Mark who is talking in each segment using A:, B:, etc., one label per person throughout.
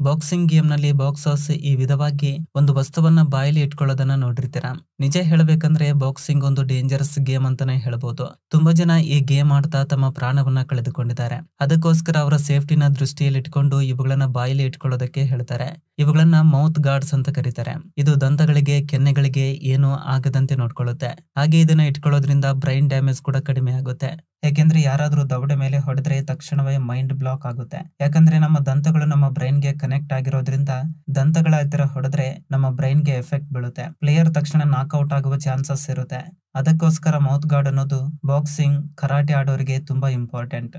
A: Boxing game ನಲ್ಲಿ boxers ಈ ವಿಧವಾಗಿ ಒಂದು ವಸ್ತುವನ್ನ ಬಾಯಲ್ಲಿ ಇಟ್ಕೊಳ್ಳೋದನ್ನ ನೋಡಿರ್ತೀರಾ. ನಿಜ ಹೇಳಬೇಕಂದ್ರೆ ಬಾಕ್ಸಿಂಗ್ ಒಂದು ಡೇಂಜರಸ್ ಗೇಮ್ ಅಂತಾನೆ ಹೇಳ್ಬೋದು. ತುಂಬಾ ಜನ ಈ ಗೇಮ್ ಆಡ್ತಾ ತಮ್ಮ ಪ್ರಾಣವನ್ನ ಕಳೆದುಕೊಂಡಿದ್ದಾರೆ. ಅದಕ್ಕೋಸ್ಕರ ಅವರ ಸೇಫ್ಟಿನ ದೃಷ್ಟಿಯಲ್ಲಿ ಇಟ್ಕೊಂಡು ಇವುಗಳನ್ನ ಬಾಯಲ್ಲಿ ಇಟ್ಕೊಳ್ಳೋದಕ್ಕೆ ಹೇಳ್ತಾರೆ. ಇವುಗಳನ್ನ ಮೌತ್ ಗಾರ್ಡ್ಸ್ ಅಂತ ಕರೀತಾರೆ. ಇದು ದಂತಗಳಿಗೆ, ಕೆನ್ನೆಗಳಿಗೆ ಏನು ಆಗದಂತೆ ನೋಡ್ಕೊಳ್ಳುತ್ತೆ. ಹಾಗೆ ಇದನ್ನ ಇಟ್ಕೊಳ್ಳೋದ್ರಿಂದ ಬ್ರೈನ್ ಡ್ಯಾಮೇಜ್ ಕೂಡ ಕಡಿಮೆ ಆಗುತ್ತೆ. ಯಾಕೆಂದ್ರೆ ಯಾರಾದ್ರೂ ದವಡೆ ಮೇಲೆ ಹೊಡೆದ್ರೆ ತಕ್ಷಣವೇ ಮೈಂಡ್ ಬ್ಲಾಕ್ ಆಗುತ್ತೆ. ಯಾಕಂದ್ರೆ ನಮ್ಮ ದಂತಗಳು ನಮ್ಮ ಬ್ರೈನ್ಗೆ ಕನೆಕ್ಟ್ ಆಗಿರೋದ್ರಿಂದ ದಂತಗಳ ಹತ್ತಿರ ಹೊಡೆದ್ರೆ ನಮ್ಮ ಬ್ರೈನ್ಗೆ ಎಫೆಕ್ಟ್ ಬೀಳುತ್ತೆ. ಪ್ಲೇಯರ್ ತಕ್ಷಣ ನಾಕ್ಔಟ್ ಆಗುವ ಚಾನ್ಸಸ್ ಇರುತ್ತೆ. ಅದಕ್ಕೋಸ್ಕರ ಮೌತ್ ಗಾರ್ಡ್ ಅನ್ನೋದು ಬಾಕ್ಸಿಂಗ್, ಕರಾಟೆ ಆಡೋರಿಗೆ ತುಂಬಾ ಇಂಪಾರ್ಟೆಂಟ್.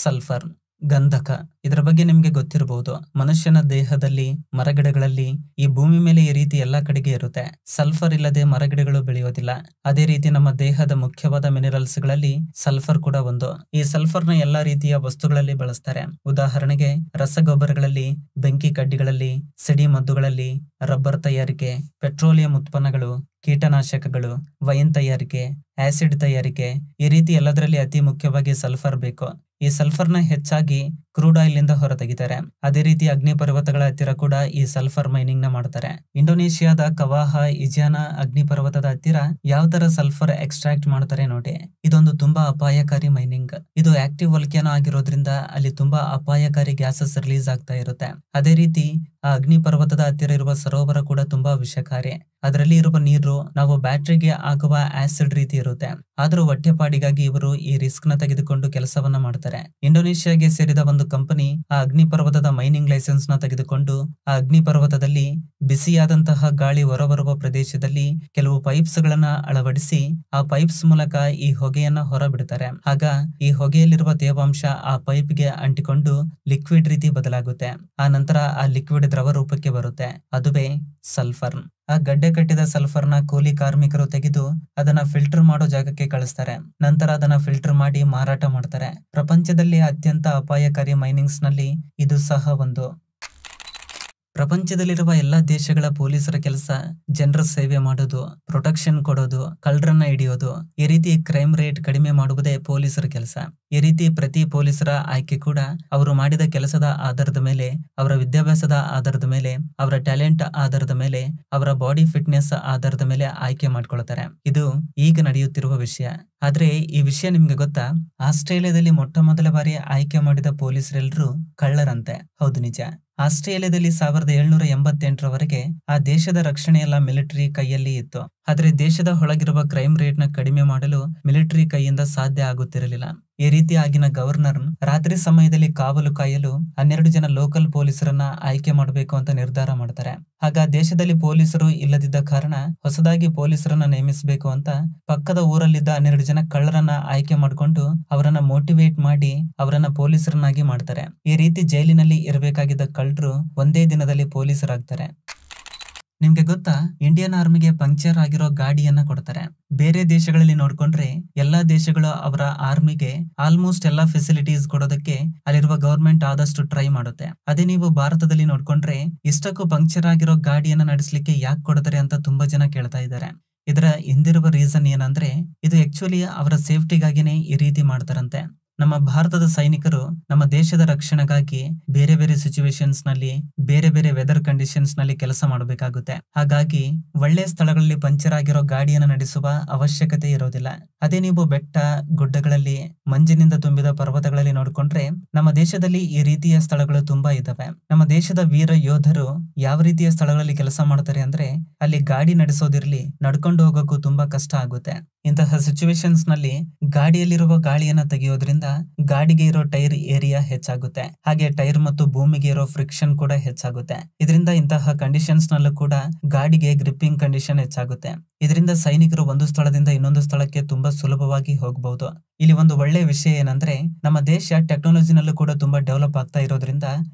A: ಸಲ್ಫರ್, ಗಂಧಕ, ಇದರ ಬಗ್ಗೆ ನಿಮ್ಗೆ ಗೊತ್ತಿರಬಹುದು. ಮನುಷ್ಯನ ದೇಹದಲ್ಲಿ, ಮರಗಿಡಗಳಲ್ಲಿ, ಈ ಭೂಮಿ ಮೇಲೆ ಈ ರೀತಿ ಎಲ್ಲಾ ಕಡೆಗೆ ಇರುತ್ತೆ. ಸಲ್ಫರ್ ಇಲ್ಲದೆ ಮರಗಿಡಗಳು ಬೆಳೆಯೋದಿಲ್ಲ. ಅದೇ ರೀತಿ ನಮ್ಮ ದೇಹದ ಮುಖ್ಯವಾದ ಮಿನರಲ್ಸ್ ಗಳಲ್ಲಿ ಸಲ್ಫರ್ ಕೂಡ ಒಂದು. ಈ ಸಲ್ಫರ್ ನ ಎಲ್ಲಾ ರೀತಿಯ ವಸ್ತುಗಳಲ್ಲಿ ಬಳಸ್ತಾರೆ. ಉದಾಹರಣೆಗೆ ರಸಗೊಬ್ಬರಗಳಲ್ಲಿ, ಬೆಂಕಿ ಕಡ್ಡಿಗಳಲ್ಲಿ, ಸಿಡಿ ಮದ್ದುಗಳಲ್ಲಿ, ರಬ್ಬರ್ ತಯಾರಿಕೆ, ಪೆಟ್ರೋಲಿಯಂ ಉತ್ಪನ್ನಗಳು, ಕೀಟನಾಶಕಗಳು, ವೈನ್ ತಯಾರಿಕೆ, ಆಸಿಡ್ ತಯಾರಿಕೆ, ಈ ರೀತಿ ಎಲ್ಲದರಲ್ಲಿ ಅತಿ ಮುಖ್ಯವಾಗಿ ಸಲ್ಫರ್ ಬೇಕು. ಈ ಸಲ್ಫರ್ ನ ಹೆಚ್ಚಾಗಿ ಕ್ರೂಡ್ ಆಯಿಲ್ ನಿಂದ ಹೊರ ತೆಗಿತಾರೆ. ಅದೇ ರೀತಿ ಅಗ್ನಿ ಪರ್ವತಗಳ ಹತ್ತಿರ ಕೂಡ ಈ ಸಲ್ಫರ್ ಮೈನಿಂಗ್ ನ ಮಾಡ್ತಾರೆ. ಇಂಡೋನೇಷಿಯಾದ ಕವಾಹ ಇಜಾನ ಅಗ್ನಿ ಪರ್ವತದ ಹತ್ತಿರ ಯಾವ ತರ ಸಲ್ಫರ್ ಎಕ್ಸ್ಟ್ರಾಕ್ಟ್ ಮಾಡ್ತಾರೆ ನೋಡಿ. ಇದೊಂದು ತುಂಬಾ ಅಪಾಯಕಾರಿ ಮೈನಿಂಗ್. ಇದು ಆಕ್ಟಿವ್ ವಲ್ಕ್ಯಾನೋ ಆಗಿರೋದ್ರಿಂದ ಅಲ್ಲಿ ತುಂಬಾ ಅಪಾಯಕಾರಿ ಗ್ಯಾಸಸ್ ರಿಲೀಸ್ ಆಗ್ತಾ ಇರುತ್ತೆ. ಅದೇ ರೀತಿ ಆ ಅಗ್ನಿ ಪರ್ವತದ ಹತ್ತಿರ ಇರುವ ಸರೋವರ ಕೂಡ ತುಂಬಾ ವಿಷಕಾರಿ. ಅದರಲ್ಲಿ ಇರುವ ನೀರು ನಾವು ಬ್ಯಾಟ್ರಿಗೆ ಆಗುವ ಆಸಿಡ್ ರೀತಿ ಇರುತ್ತೆ. ಆದ್ರೂ ಹೊಟ್ಟೆಪಾಡಿಗಾಗಿ ಇವರು ಈ ರಿಸ್ಕ್ ನ ತೆಗೆದುಕೊಂಡು ಕೆಲಸವನ್ನ ಮಾಡ್ತಾರೆ. ಇಂಡೋನೇಷಿಯಾಗೆ ಸೇರಿದ ಒಂದು ಕಂಪನಿ ಆ ಅಗ್ನಿ ಪರ್ವತದ ಮೈನಿಂಗ್ ಲೈಸೆನ್ಸ್ ನ ತೆಗೆದುಕೊಂಡು ಆ ಅಗ್ನಿ ಪರ್ವತದಲ್ಲಿ ಬಿಸಿಯಾದಂತಹ ಗಾಳಿ ಹೊರಬರುವ ಪ್ರದೇಶದಲ್ಲಿ ಕೆಲವು ಪೈಪ್ಸ್ ಗಳನ್ನ ಅಳವಡಿಸಿ ಆ ಪೈಪ್ಸ್ ಮೂಲಕ ಈ ಹೊಗೆಯನ್ನ ಹೊರ ಬಿಡ್ತಾರೆ. ಆಗ ಈ ಹೊಗೆಯಲ್ಲಿರುವ ತೇವಾಂಶ ಆ ಪೈಪ್ ಗೆ ಅಂಟಿಕೊಂಡು ಲಿಕ್ವಿಡ್ ರೀತಿ ಬದಲಾಗುತ್ತೆ. ಆ ನಂತರ ಆ ಲಿಕ್ವಿಡ್ ದ್ರವ ರೂಪಕ್ಕೆ ಬರುತ್ತೆ. ಅದುವೇ ಸಲ್ಫರ್. ಆ ಗಡ್ಡೆ ಕಟ್ಟಿದ ಸಲ್ಫರ್ ನ ಕೂಲಿ ಕಾರ್ಮಿಕರು ತೆಗೆದು ಅದನ್ನ ಫಿಲ್ಟರ್ ಮಾಡೋ ಜಾಗಕ್ಕೆ ಕಳಿಸ್ತಾರೆ. ನಂತರ ಅದನ್ನ ಫಿಲ್ಟರ್ ಮಾಡಿ ಮಾರಾಟ ಮಾಡ್ತಾರೆ. ಪ್ರಪಂಚದಲ್ಲಿ ಅತ್ಯಂತ ಅಪಾಯಕಾರಿ ಮೈನಿಂಗ್ಸ್ ನಲ್ಲಿ ಇದು ಸಹ ಒಂದು. ಪ್ರಪಂಚದಲ್ಲಿರುವ ಎಲ್ಲಾ ದೇಶಗಳ ಪೊಲೀಸರ ಕೆಲಸ ಜನರ ಸೇವೆ ಮಾಡೋದು, ಪ್ರೊಟೆಕ್ಷನ್ ಕೊಡೋದು, ಕಳ್ಳರನ್ನ ಹಿಡಿಯೋದು, ಈ ರೀತಿ ಕ್ರೈಮ್ ರೇಟ್ ಕಡಿಮೆ ಮಾಡುವುದೇ ಪೊಲೀಸರ ಕೆಲಸ. ಈ ರೀತಿ ಪ್ರತಿ ಪೊಲೀಸರ ಆಯ್ಕೆ ಕೂಡ ಅವರು ಮಾಡಿದ ಕೆಲಸದ ಆಧಾರದ ಮೇಲೆ, ಅವರ ವಿದ್ಯಾಭ್ಯಾಸದ ಆಧಾರದ ಮೇಲೆ, ಅವರ ಟ್ಯಾಲೆಂಟ್ ಆಧಾರದ ಮೇಲೆ, ಅವರ ಬಾಡಿ ಫಿಟ್ನೆಸ್ ಆಧಾರದ ಮೇಲೆ ಆಯ್ಕೆ ಮಾಡ್ಕೊಳ್ತಾರೆ. ಇದು ಈಗ ನಡೆಯುತ್ತಿರುವ ವಿಷಯ. ಆದ್ರೆ ಈ ವಿಷಯ ನಿಮ್ಗೆ ಗೊತ್ತಾ? ಆಸ್ಟ್ರೇಲಿಯಾದಲ್ಲಿ ಮೊಟ್ಟ ಮೊದಲ ಬಾರಿ ಆಯ್ಕೆ ಮಾಡಿದ ಪೊಲೀಸರೆಲ್ಲರೂ ಕಳ್ಳರಂತೆ. ಹೌದು, ನಿಜ. ಆಸ್ಟ್ರೇಲಿಯಾದಲ್ಲಿ 1788ರವರೆಗೆ ಆ ದೇಶದ ರಕ್ಷಣೆ ಎಲ್ಲ ಮಿಲಿಟರಿ ಕೈಯಲ್ಲಿ ಇತ್ತು. ಆದ್ರೆ ದೇಶದ ಒಳಗಿರುವ ಕ್ರೈಮ್ ರೇಟ್ ನ ಕಡಿಮೆ ಮಾಡಲು ಮಿಲಿಟರಿ ಕೈಯಿಂದ ಸಾಧ್ಯ ಆಗುತ್ತಿರಲಿಲ್ಲ. ಈ ರೀತಿ ಆಗಿನ ಗವರ್ನರ್ ರಾತ್ರಿ ಸಮಯದಲ್ಲಿ ಕಾವಲು ಕಾಯಲು 12 ಜನ ಲೋಕಲ್ ಪೊಲೀಸರನ್ನ ಆಯ್ಕೆ ಮಾಡಬೇಕು ಅಂತ ನಿರ್ಧಾರ ಮಾಡ್ತಾರೆ. ಆಗ ದೇಶದಲ್ಲಿ ಪೊಲೀಸರು ಇಲ್ಲದಿದ್ದ ಕಾರಣ ಹೊಸದಾಗಿ ಪೊಲೀಸರನ್ನ ನೇಮಿಸಬೇಕು ಅಂತ ಪಕ್ಕದ ಊರಲ್ಲಿದ್ದ 12 ಜನ ಕಳ್ಳರನ್ನ ಆಯ್ಕೆ ಮಾಡಿಕೊಂಡು ಅವರನ್ನ ಮೋಟಿವೇಟ್ ಮಾಡಿ ಅವರನ್ನ ಪೊಲೀಸರನ್ನಾಗಿ ಮಾಡ್ತಾರೆ. ಈ ರೀತಿ ಜೈಲಿನಲ್ಲಿ ಇರಬೇಕಾಗಿದ್ದ ಕಳ್ಳರು ಒಂದೇ ದಿನದಲ್ಲಿ ಪೊಲೀಸರಾಗ್ತಾರೆ. ನಿಮ್ಗೆ ಗೊತ್ತಾ, ಇಂಡಿಯನ್ ಆರ್ಮಿಗೆ ಪಂಕ್ಚರ್ ಆಗಿರೋ ಗಾಡಿಯನ್ನ ಕೊಡ್ತಾರೆ. ಬೇರೆ ದೇಶಗಳಲ್ಲಿ ನೋಡ್ಕೊಂಡ್ರೆ ಎಲ್ಲಾ ದೇಶಗಳು ಅವರ ಆರ್ಮಿಗೆ ಆಲ್ಮೋಸ್ಟ್ ಎಲ್ಲಾ ಫೆಸಿಲಿಟೀಸ್ ಕೊಡೋದಕ್ಕೆ ಅಲ್ಲಿರುವ ಗವರ್ಮೆಂಟ್ ಆದಷ್ಟು ಟ್ರೈ ಮಾಡುತ್ತೆ. ಅದೇ ನೀವು ಭಾರತದಲ್ಲಿ ನೋಡ್ಕೊಂಡ್ರೆ ಇಷ್ಟಕ್ಕೂ ಪಂಕ್ಚರ್ ಆಗಿರೋ ಗಾಡಿಯನ್ನ ನಡೆಸಲಿಕ್ಕೆ ಯಾಕೆ ಕೊಡ್ತಾರೆ ಅಂತ ತುಂಬಾ ಜನ ಕೇಳ್ತಾ ಇದ್ದಾರೆ. ಇದರ ಹಿಂದಿರುವ ರೀಸನ್ ಏನಂದ್ರೆ ಇದು ಆಕ್ಚುಲಿ ಅವರ ಸೇಫ್ಟಿಗಾಗಿನೇ ಈ ರೀತಿ ಮಾಡ್ತಾರಂತೆ. ನಮ್ಮ ಭಾರತದ ಸೈನಿಕರು ನಮ್ಮ ದೇಶದ ರಕ್ಷಣೆಗಾಗಿ ಬೇರೆ ಬೇರೆ ಸಿಚುವೇಶನ್ಸ್ ನಲ್ಲಿ, ಬೇರೆ ಬೇರೆ ವೆದರ್ ಕಂಡೀಷನ್ಸ್ ನಲ್ಲಿ ಕೆಲಸ ಮಾಡಬೇಕಾಗುತ್ತೆ. ಹಾಗಾಗಿ ಒಳ್ಳೆ ಸ್ಥಳಗಳಲ್ಲಿ ಪಂಚರ್ ಆಗಿರೋ ಗಾಡಿಯನ್ನು ನಡೆಸುವ ಅವಶ್ಯಕತೆ ಇರೋದಿಲ್ಲ. ಅದೇ ನೀವು ಬೆಟ್ಟ ಗುಡ್ಡಗಳಲ್ಲಿ, ಮಂಜಿನಿಂದ ತುಂಬಿದ ಪರ್ವತಗಳಲ್ಲಿ ನೋಡ್ಕೊಂಡ್ರೆ ನಮ್ಮ ದೇಶದಲ್ಲಿ ಈ ರೀತಿಯ ಸ್ಥಳಗಳು ತುಂಬಾ ಇದಾವೆ. ನಮ್ಮ ದೇಶದ ವೀರ ಯೋಧರು ಯಾವ ರೀತಿಯ ಸ್ಥಳಗಳಲ್ಲಿ ಕೆಲಸ ಮಾಡ್ತಾರೆ ಅಂದ್ರೆ ಅಲ್ಲಿ ಗಾಡಿ ನಡೆಸೋದಿರ್ಲಿ, ನಡ್ಕೊಂಡು ಹೋಗೋಕ್ಕೂ ತುಂಬಾ ಕಷ್ಟ ಆಗುತ್ತೆ. ಇಂತಹ ಸಿಚುವೇಶನ್ಸ್ ನಲ್ಲಿ ಗಾಡಿಯಲ್ಲಿರುವ ಗಾಳಿಯನ್ನ ತೆಗೆಯೋದ್ರಿಂದ ಗಾಡಿಗೆ ಇರೋ ಟೈರ್ ಏರಿಯಾ ಹೆಚ್ಚಾಗುತ್ತೆ. ಹಾಗೆ ಟೈರ್ ಮತ್ತು ಭೂಮಿಗೆ ಇರೋ ಫ್ರಿಕ್ಷನ್ ಕೂಡ ಹೆಚ್ಚಾಗುತ್ತೆ. ಇದರಿಂದ ಇಂತಹ ಕಂಡೀಷನ್ಸ್ ನಲ್ಲೂ ಕೂಡ ಗಾಡಿಗೆ ಗ್ರಿಪ್ಪಿಂಗ್ ಕಂಡೀಷನ್ ಹೆಚ್ಚಾಗುತ್ತೆ. ಇದರಿಂದ ಸೈನಿಕರು ಒಂದು ಸ್ಥಳದಿಂದ ಇನ್ನೊಂದು ಸ್ಥಳಕ್ಕೆ ತುಂಬಾ ಸುಲಭವಾಗಿ ಹೋಗಬಹುದು. ಇಲ್ಲಿ ಒಂದು ಒಳ್ಳೆಯ ವಿಷಯ ಏನಂದ್ರೆ ನಮ್ಮ ದೇಶ ಟೆಕ್ನಾಲಜಿನಲ್ಲೂ ಕೂಡ ತುಂಬಾ ಡೆವಲಪ್ ಆಗ್ತಾ ಇರೋದ್ರಿಂದ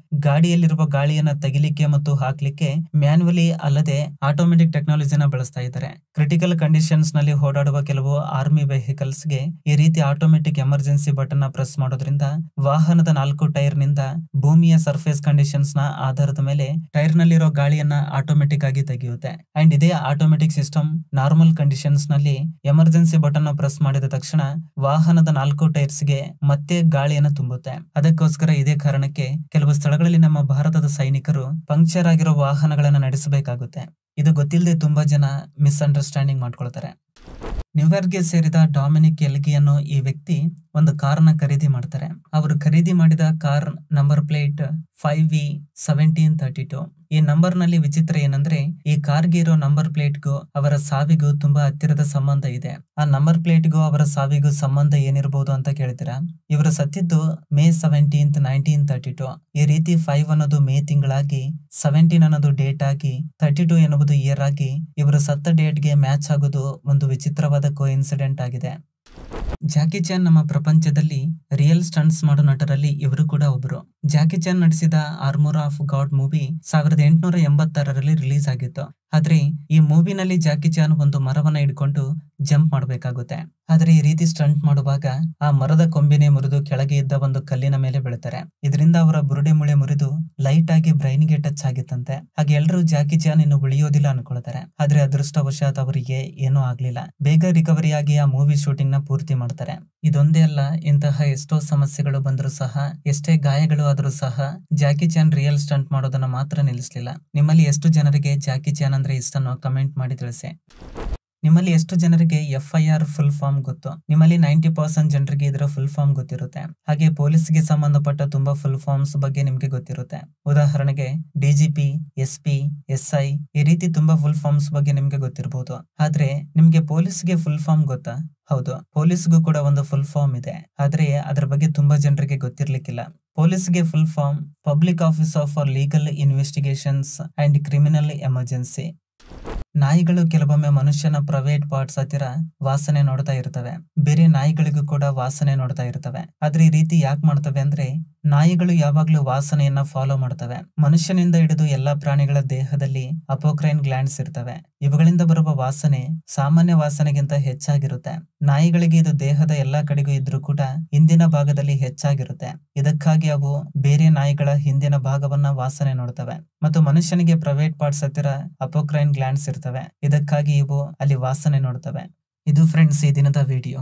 A: ಗಾಡಿಯಲ್ಲಿರುವ ಗಾಳಿಯನ್ನ ತೆಗಿಲಿಕ್ಕೆ ಮತ್ತು ಹಾಕ್ಲಿಕ್ಕೆ ಮ್ಯಾನ್ಯುವಲಿ ಅಲ್ಲದೆ ಆಟೋಮೆಟಿಕ್ ಟೆಕ್ನಾಲಜಿನ ಬಳಸ್ತಾ ಇದ್ದಾರೆ. ಕ್ರಿಟಿಕಲ್ ಕಂಡೀಷನ್ಸ್ ನಲ್ಲಿ ಓಡಾಡುವ ಕೆಲವು ಆರ್ಮಿ ವೆಹಿಕಲ್ಸ್ ಗೆ ಈ ರೀತಿ ಆಟೋಮೆಟಿಕ್ ಎಮರ್ಜೆನ್ಸಿ ಬಟನ್ ನ ಪ್ರೆಸ್ ಮಾಡೋದ್ರಿಂದ ವಾಹನದ 4 ಟೈರ್ ನಿಂದ ಭೂಮಿಯ ಸರ್ಫೇಸ್ ಕಂಡೀಷನ್ಸ್ ನ ಆಧಾರದ ಮೇಲೆ ಟೈರ್ ನಲ್ಲಿರೋ ಗಾಳಿಯನ್ನ ಆಟೋಮೆಟಿಕ್ ಆಗಿ ತೆಗೆಯುತ್ತೆ. ಅಂಡ್ ಇದೇ ಆಟೋಮೆಟಿಕ್ ಸಿಸ್ಟಮ್ ನಾರ್ಮಲ್ ಕಂಡೀಷನ್ಸ್ ನಲ್ಲಿ ಎಮರ್ಜೆನ್ಸಿ ಬಟನ್ ನ ಪ್ರೆಸ್ ಮಾಡಿದ ತಕ್ಷಣ ವಾಹನ ವಾಹನದ 4 ಟೈರ್ಸ್ಗೆ ಮತ್ತೆ ಗಾಳಿಯನ್ನು ತುಂಬುತ್ತೆ. ಅದಕ್ಕೋಸ್ಕರ ಇದೇ ಕಾರಣಕ್ಕೆ ಕೆಲವು ಸ್ಥಳಗಳಲ್ಲಿ ನಮ್ಮ ಭಾರತದ ಸೈನಿಕರು ಪಂಕ್ಚರ್ ಆಗಿರೋ ವಾಹನಗಳನ್ನ ನಡೆಸಬೇಕಾಗುತ್ತೆ. ಇದು ಗೊತ್ತಿಲ್ಲದೆ ತುಂಬಾ ಜನ ಮಿಸ್ಅಂಡರ್ಸ್ಟ್ಯಾಂಡಿಂಗ್ ಮಾಡ್ಕೊಳ್ತಾರೆ. ನ್ಯೂಯಾರ್ಕ್ಗೆ ಸೇರಿದ ಡೊಮಿನಿಕ್ ಎಲ್ಗಿ ಅನ್ನೋ ಈ ವ್ಯಕ್ತಿ ಒಂದು ಕಾರನ್ನ ಖರೀದಿ ಮಾಡ್ತಾರೆ. ಅವರು ಖರೀದಿ ಮಾಡಿದ ಕಾರ್ ನಂಬರ್ ಪ್ಲೇಟ್ 5V1732. ಈ ನಂಬರ್ ನಲ್ಲಿ ವಿಚಿತ್ರ ಏನಂದ್ರೆ ಈ ಕಾರ್ಗೆ ಇರೋ ನಂಬರ್ ಪ್ಲೇಟ್ಗೂ ಅವರ ಸಾವಿಗೂ ತುಂಬಾ ಹತ್ತಿರದ ಸಂಬಂಧ ಇದೆ. ಆ ನಂಬರ್ ಪ್ಲೇಟ್ಗೂ ಅವರ ಸಾವಿಗೂ ಸಂಬಂಧ ಏನಿರಬಹುದು ಅಂತ ಕೇಳ್ತೀರಾ? ಇವರು ಸತ್ತಿದ್ದು May 17th 1932. ಈ ರೀತಿ 5 ಅನ್ನೋದು ಮೇ ತಿಂಗಳಾಗಿ, 17 ಅನ್ನೋದು ಡೇಟ್ ಆಗಿ, 32 ಎನ್ನುವುದು ಇಯರ್ ಆಗಿ ಇವರು ಸತ್ತ ಡೇಟ್ಗೆ ಮ್ಯಾಚ್ ಆಗೋದು ಒಂದು ವಿಚಿತ್ರವಾದ ಕೋಇನ್ಸಿಡೆಂಟ್ ಆಗಿದೆ. ಜಾಕಿ ಚಾನ್ ನಮ್ಮ ಪ್ರಪಂಚದಲ್ಲಿ ರಿಯಲ್ ಸ್ಟಂಟ್ಸ್ ಮಾಡೋ ನಟರಲ್ಲಿ ಇವರು ಕೂಡ ಒಬ್ರು. ಜಾಕಿ ಚಾನ್ ನಡೆಸಿದ ಆರ್ಮರ್ ಆಫ್ ಗಾಡ್ ಮೂವಿ 1886ರಲ್ಲಿ ರಿಲೀಸ್ ಆಗಿತ್ತು. ಆದ್ರೆ ಈ ಮೂವಿನಲ್ಲಿ ಜಾಕಿ ಚಾನ್ ಒಂದು ಮರವನ್ನ ಹಿಡ್ಕೊಂಡು ಜಂಪ್ ಮಾಡಬೇಕಾಗುತ್ತೆ. ಆದ್ರೆ ಈ ರೀತಿ ಸ್ಟಂಟ್ ಮಾಡುವಾಗ ಆ ಮರದ ಕೊಂಬೆನೆ ಮುರಿದು ಕೆಳಗೆ ಇದ್ದ ಒಂದು ಕಲ್ಲಿನ ಮೇಲೆ ಬೀಳ್ತಾರೆ. ಇದರಿಂದ ಅವರ ಬುರುಡೆ ಮೂಳೆ ಮುರಿದು ಲೈಟ್ ಆಗಿ ಬ್ರೈನ್ ಗೆ ಟಚ್ ಆಗಿತ್ತಂತೆ. ಹಾಗೆ ಎಲ್ಲರೂ ಜಾಕಿ ಚಾನ್ ಇನ್ನು ಉಳಿಯೋದಿಲ್ಲ ಅನ್ಕೊಳ್ತಾರೆ. ಆದ್ರೆ ಅದೃಷ್ಟವಶಾತ್ ಅವರಿಗೆ ಏನೂ ಆಗ್ಲಿಲ್ಲ. ಬೇಗ ರಿಕವರಿ ಆಗಿ ಆ ಮೂವಿ ಶೂಟಿಂಗ್ ನ ಪೂರ್ತಿ ಮಾಡ್ತಾರೆ. ಇದೊಂದೇ ಅಲ್ಲ, ಇಂತಹ ಎಷ್ಟೋ ಸಮಸ್ಯೆಗಳು ಬಂದರೂ ಸಹ, ಎಷ್ಟೇ ಗಾಯಗಳು ಆದರೂ ಸಹ ಜಾಕಿ ಚಾನ್ ರಿಯಲ್ ಸ್ಟಂಟ್ ಮಾಡೋದನ್ನ ಮಾತ್ರ ನಿಲ್ಲಿಸಲಿಲ್ಲ. ನಿಮ್ಮಲ್ಲಿ ಎಷ್ಟು ಜನರಿಗೆ ಜಾಕಿ ಚಾನ್ ಅಂದ್ರೆ ಇಷ್ಟನೋ ಕಮೆಂಟ್ ಮಾಡಿ ತಿಳಿಸಿ. ನಿಮ್ಮಲ್ಲಿ ಎಷ್ಟು ಜನರಿಗೆ FIR ಫುಲ್ ಫಾರ್ಮ್ ಗೊತ್ತು? ನಿಮ್ಮಲ್ಲಿ 90% ಜನರಿಗೆ ಇದರ ಫುಲ್ ಫಾರ್ಮ್ ಗೊತ್ತಿರುತ್ತೆ. ಹಾಗೆ ಪೊಲೀಸ್ಗೆ ಸಂಬಂಧಪಟ್ಟ ತುಂಬಾ ಫುಲ್ ಫಾರ್ಮ್ಸ್ ಬಗ್ಗೆ ನಿಮ್ಗೆ ಗೊತ್ತಿರುತ್ತೆ. ಉದಾಹರಣೆಗೆ DGP, SP, SI ಈ ರೀತಿ ತುಂಬಾ ಫುಲ್ ಫಾರ್ಮ್ಸ್ ಬಗ್ಗೆ ನಿಮ್ಗೆ ಗೊತ್ತಿರಬಹುದು. ಆದ್ರೆ ನಿಮ್ಗೆ ಪೊಲೀಸ್ಗೆ ಫುಲ್ ಫಾರ್ಮ್ ಗೊತ್ತಾ? ಹೌದು, ಪೊಲೀಸ್ಗೂ ಕೂಡ ಒಂದು ಫುಲ್ ಫಾರ್ಮ್ ಇದೆ. ಆದ್ರೆ ಅದರ ಬಗ್ಗೆ ತುಂಬಾ ಜನರಿಗೆ ಗೊತ್ತಿರ್ಲಿಕ್ಕಿಲ್ಲ. ಪೊಲೀಸ್ಗೆ full form public officer for legal investigations and criminal emergency. ನಾಯಿಗಳು ಕೆಲವೊಮ್ಮೆ ಮನುಷ್ಯನ ಪ್ರೈವೇಟ್ ಪಾರ್ಟ್ಸ್ ಹತ್ತಿರ ವಾಸನೆ ನೋಡ್ತಾ ಇರ್ತವೆ. ಬೇರೆ ನಾಯಿಗಳಿಗೂ ಕೂಡ ವಾಸನೆ ನೋಡ್ತಾ ಇರ್ತವೆ. ಆದ್ರೆ ಈ ರೀತಿ ಯಾಕೆ ಮಾಡ್ತವೆ ಅಂದ್ರೆ ನಾಯಿಗಳು ಯಾವಾಗ್ಲೂ ವಾಸನೆಯನ್ನ ಫಾಲೋ ಮಾಡ್ತವೆ. ಮನುಷ್ಯನಿಂದ ಹಿಡಿದು ಎಲ್ಲಾ ಪ್ರಾಣಿಗಳ ದೇಹದಲ್ಲಿ ಅಪೋಕ್ರೈನ್ ಗ್ಲ್ಯಾಂಡ್ಸ್ ಇರ್ತವೆ. ಇವುಗಳಿಂದ ಬರುವ ವಾಸನೆ ಸಾಮಾನ್ಯ ವಾಸನೆಗಿಂತ ಹೆಚ್ಚಾಗಿರುತ್ತೆ. ನಾಯಿಗಳಿಗೆ ಇದು ದೇಹದ ಎಲ್ಲಾ ಕಡೆಗೂ ಇದ್ರೂ ಕೂಡ ಹಿಂದಿನ ಭಾಗದಲ್ಲಿ ಹೆಚ್ಚಾಗಿರುತ್ತೆ. ಇದಕ್ಕಾಗಿ ಅವು ಬೇರೆ ನಾಯಿಗಳ ಹಿಂದಿನ ಭಾಗವನ್ನ ವಾಸನೆ ನೋಡ್ತವೆ. ಮತ್ತು ಮನುಷ್ಯನಿಗೆ ಪ್ರೈವೇಟ್ ಪಾರ್ಟ್ಸ್ ಹತ್ತಿರ ಅಪೋಕ್ರೈನ್ ಗ್ಲ್ಯಾಂಡ್ಸ್ ಇರ್ತವೆ. ಇದಕ್ಕಾಗಿ ಇವು ಅಲ್ಲಿ ವಾಸನೆ ನೋಡ್ತವೆ. ಇದು ಫ್ರೆಂಡ್ಸ್ ಈ ದಿನದ ವಿಡಿಯೋ.